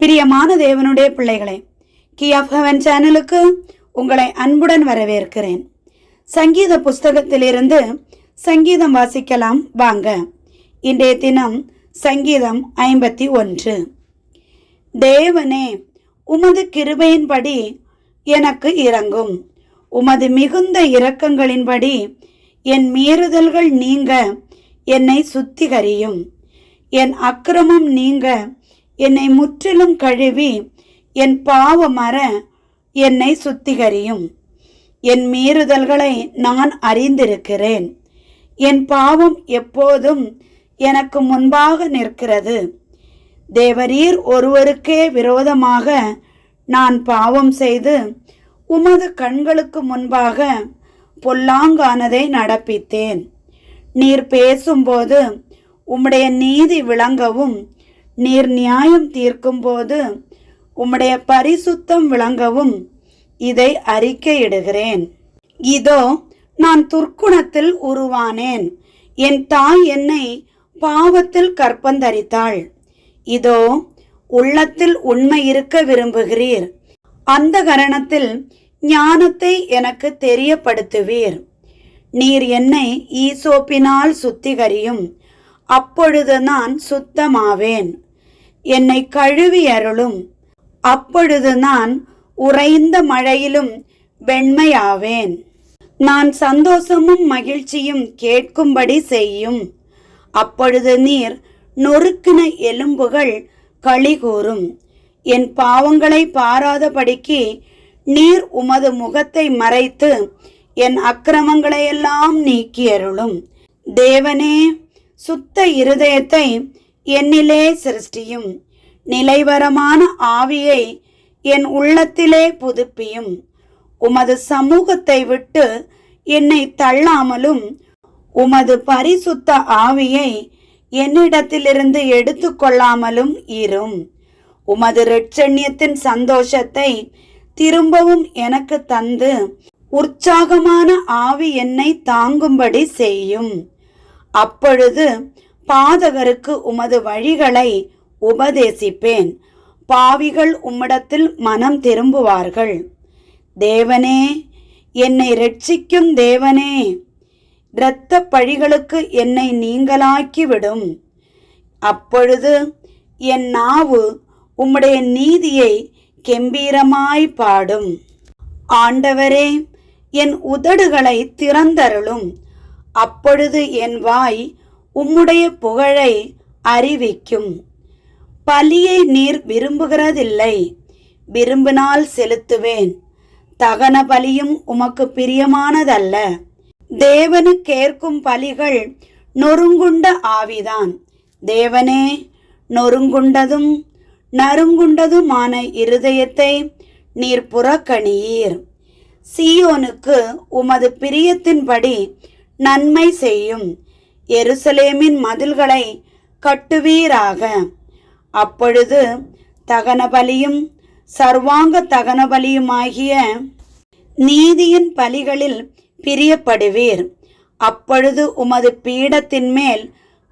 பிரியமான தேவனுடைய பிள்ளைகளே, கீ ஆஃப் ஹெவன் சேனலுக்கு உங்களை அன்புடன் வரவேற்கிறேன். சங்கீத புஸ்தகத்திலிருந்து சங்கீதம் வாசிக்கலாம் வாங்க. இன்றைய தினம் சங்கீதம் 51. தேவனே, உமது கிருபையின்படி எனக்கு இரங்கும். உமது மிகுந்த இரக்கங்களின்படி என் மீறுதல்கள் நீங்க என்னை சுத்திகரியும். என் அக்கிரமம் நீங்க என்னை முற்றிலும் கழுவி என் பாவமற என்னை சுத்திகரியும். என் மீறுதல்களை நான் அறிந்திருக்கிறேன். என் பாவம் எப்போதும் எனக்கு முன்பாக நிற்கிறது. தேவரீர் ஒருவருக்கே விரோதமாக நான் பாவம் செய்து உமது கண்களுக்கு முன்பாக பொல்லாங்கானதை நடப்பித்தேன். நீர் பேசும்போது உம்முடைய நீதி விளங்கவும், நீர் நியாயம் தீர்க்கும் போது உம்முடைய பரிசுத்தம் விளங்கவும் இதை அறிக்கையிடுகிறேன். இதோ, நான் துர்க்குணத்தில் உருவானேன். என் தாய் என்னை பாவத்தில் கற்பந்தரித்தாள். இதோ, உள்ளத்தில் உண்மை இருக்க விரும்புகிறீர். அந்த கரணத்தில் ஞானத்தை எனக்கு தெரியப்படுத்துவீர். நீர் என்னை ஈசோப்பினால் சுத்திகரியும், அப்பொழுது நான் சுத்தமாவேன். என்னை கழுவி அருளும், அப்பொழுது நான் உறைந்த மழையிலும் வெண்மையாவேன். நான் சந்தோஷமும் மகிழ்ச்சியும் கேட்கும்படி செய்யும், அப்பொழுது நீர் நொறுக்கின எலும்புகள் களிகூரும். என் பாவங்களை பாராதபடிக்கு நீர் உமது முகத்தை மறைத்து என் அக்கிரமங்களையெல்லாம் நீக்கியருளும். தேவனே, சுத்த இருதயத்தை என்னிலே சிருஷ்டியும், நிலைவரமான ஆவியை என் உள்ளத்திலே புதுப்பியும். உமது சமூகத்தை விட்டு என்னை தள்ளாமலும் உமது பரிசுத்த ஆவியை என்னிடத்திலிருந்து எடுத்து கொள்ளாமலும் இரும். உமது இரட்சண்யத்தின் சந்தோஷத்தை திரும்பவும் எனக்கு தந்து உற்சாகமான ஆவி என்னை தாங்கும்படி செய்யும். அப்பொழுது பாதகருக்கு உமது வழிகளை உபதேசிப்பேன். பாவிகள் உம்மிடத்தில் மனம் திரும்புவார்கள். தேவனே, என்னை இரட்சிக்கும் தேவனே, இரத்த பழிகளுக்கு என்னை நீங்களாக்கி விடும். அப்பொழுது என் நாவு உம்முடைய நீதியை கெம்பீரமாய் பாடும். ஆண்டவரே, என் உதடுகளை திறந்தருளும். அப்பொழுது என் வாய் உம்முடைய புகழை அறிவிக்கும். பலியை நீர் விரும்புகிறதில்லை, விரும்பினால் செலுத்துவேன். தகன பலியும் உமக்கு பிரியமானதல்ல. தேவனுக்கேற்கும் பலிகள் நொறுங்குண்ட ஆவிதான். தேவனே, நொறுங்குண்டதும் நறுங்குண்டதுமான இருதயத்தை நீர் புறக்கணியீர். சீயோனுக்கு உமது பிரியத்தின்படி நன்மை செய்யும். எருசலேமின் மதில்களை கட்டுவீராக. அப்பொழுது தகன பலியும் சர்வாங்க தகன பலியுமாகிய நீதியின் பலிகளில் பிரியப்படுவீர். அப்பொழுது உமது பீடத்தின் மேல்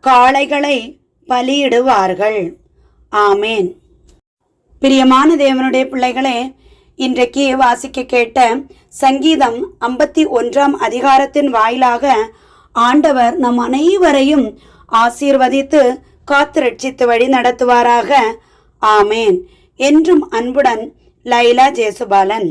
காளைகளை பலியிடுவார்கள். ஆமேன். பிரியமான தேவனுடைய பிள்ளைகளே, இன்றைக்கு வாசிக்க கேட்ட சங்கீதம் 51 அதிகாரத்தின் வாயிலாக ஆண்டவர் நம் அனைவரையும் ஆசீர்வதித்து காத்து ரட்சித்து வழி நடத்துவாராக. ஆமேன். என்றும் அன்புடன் லைலா ஜேசுபாலன்.